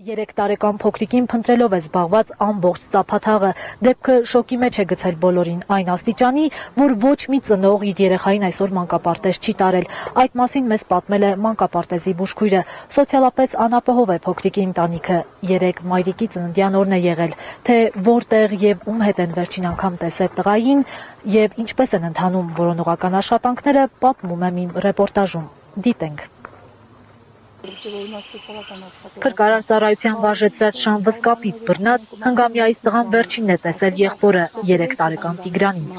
3 տարեկան փոքրիկին փնտրելով է զբաղված ամբողջ ծափաթաղը, դեպքը շոկի մեջ է գցել բոլորին, այն աստիճանի, որ ոչ մի ծնող իր երեխային այսօր մանկապարտեզ չի տարել, այդ մասին մեզ պատմել է մանկապարտեզի բուժքույրը, սոցիալապես անապահով է փոքրիկի ընտանիքը, 3 մայրիկի ծննդյան օրն է եղել, թե որտեղ եւ ում հետ են վերջին անգամ տեսել տղային եւ ինչպես են ընթանում որոնողական աշխատանքները, պատմում եմ իմ ռեպորտաժում, դիտենք։ Փրկարար ծառայության վարժեցրած Շան վսկապից բռնած հնգամյա տղան վերջինն է տեսել եղբորը 3 տարեկան Տիգրանին։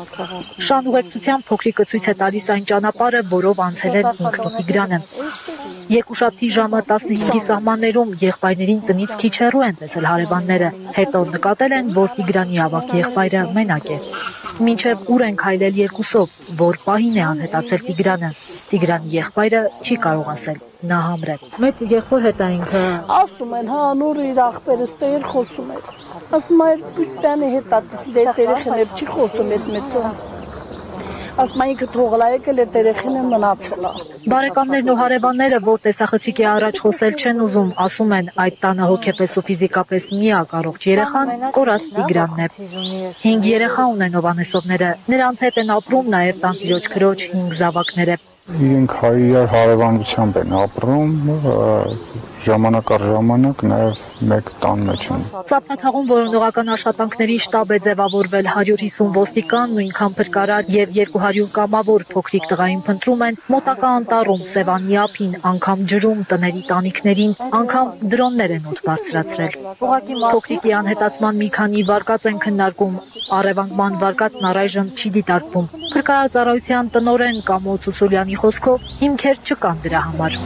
Շան ուղեկցությամբ փոքրիկը ցույց է տալիս այն ճանապարհը, որով անցել են ինքն ու Տիգրանը։ Երկուշաբթի ժամը 15-ի սահմաններում եղբայրներին տնից քիչ հեռու են տեսել հարևանները, հետո նկատել են, որ Տիգրանի ավագ եղբայրը մենակ է։ Մինչև ուր են քայլել երկուսով, որ պահին է անհետացել Տիգրանը։ Տիգրանի եղբայրը չի կարող ասել, նա համր է։ Մեծ եղբոր հետ է ինքը։ Ասում են, հա, նոր իր աղբերս տեր խոսում էր։ Ասում էր, բյութանի հետ երեխաներ չի խոսում այդ մեծը։ Ասում ինքը թողել է եկել այդ երեխին է մնացել։ Բարեկամներն ու հարևանները, որ տեսախցիկի առաջ խոսել չեն ուզում, ասում են, այդ տանը հոգեպես ու ֆիզիկապես միակ առողջ երեխան կորած Տիգրանն է։ 5 երեխա ունեն Հովհաննեսովները, նրանց հետ են ապրում նաև տանտիրոջ քրոջ 5 զավակները։ Իրենք իրար հարևանությամբ են ապրում, ժամանակ առ ժամանակ նաև մեկ տան մեջ են։ Ծափաթաղում որոնողական աշխատանքների շտաբ է ձևավորվել 150 ոստիկան, նույնքան փրկարար եւ 200 կամավոր փոքրիկ տղային փնտրում են մոտակա անտառում, Սևանի ափին, անգամ ջրում, տների տանիքներին, անգամ դրոններ են օդ բարձրացրել։ Փոքրիկի անհետացման մի քանի վարկած են քննարկում, առևանգման վարկածն առայժմ չի դիտարկվում։ Փրկարար ծառայության տնօրեն Կամո Ցուցուլյանի խոսքով հիմքեր չկան դրա համար։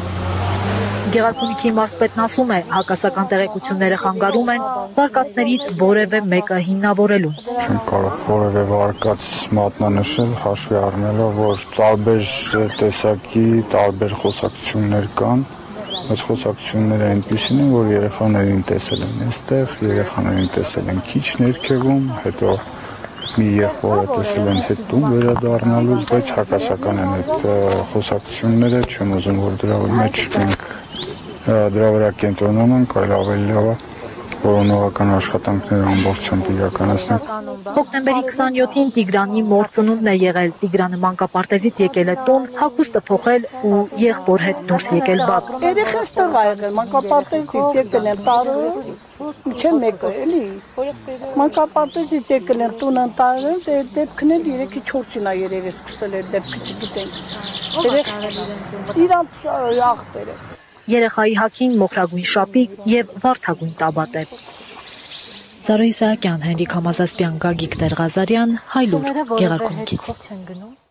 Գեղարքունիքի մարզպետն ասում է, հակասական տեղեկությունները խանգարում են վարկածներից որևէ մեկը հիմնավորելուն։ Չեմ կարող որևէ վարկած մատնանշել, հաշվի առնելով, որ տարբեր տեսակի, տարբեր խոսակցություններ կան, բայց խոսակցությունները այնպիսին են, որ երեխաներին տեսել են այստեղ, երեխաներին տեսել են քիչ ներքևում, հետո մի եղբորը տեսել են հետ տուն վերադառնալուց, բայց հակասական են այդ խոսակցությունները, չեմ ուզում, որ դրա մեջ մենք դրա վրա կենտրոնանանք, այլ ավելի լավ է որոնողական աշխատանքները ամբողջությամբ իրականացնել։ Հոկտեմբերի 27-ին Տիգրանի մոր ծնունդն է եղել, Տիգրանը մանկապարտեզից եկել է տուն, հագուստը փոխել ու եղբոր հետ դուրս եկել բակ։ Երեխաս տղա եղել, մանկապարտեզից եկել են տարը, չէ մեկը, էլի։ Մանկապարտեզից եկել են տուն ընտարել, դեպքն էլ 3-4-ին է երևի սկսել էր դեպքը չգիտենք։ Իրանց աղբերը։ Երեխայի հագին մոխրագույն շապիկ եւ վարդագույն տաբատ է։ Զարուհի Սահակյան, Հենրիկ Համազասպյան, Գագիկ Տեր-Ղազարյան, Հայլուր, Գեղարքունիքից։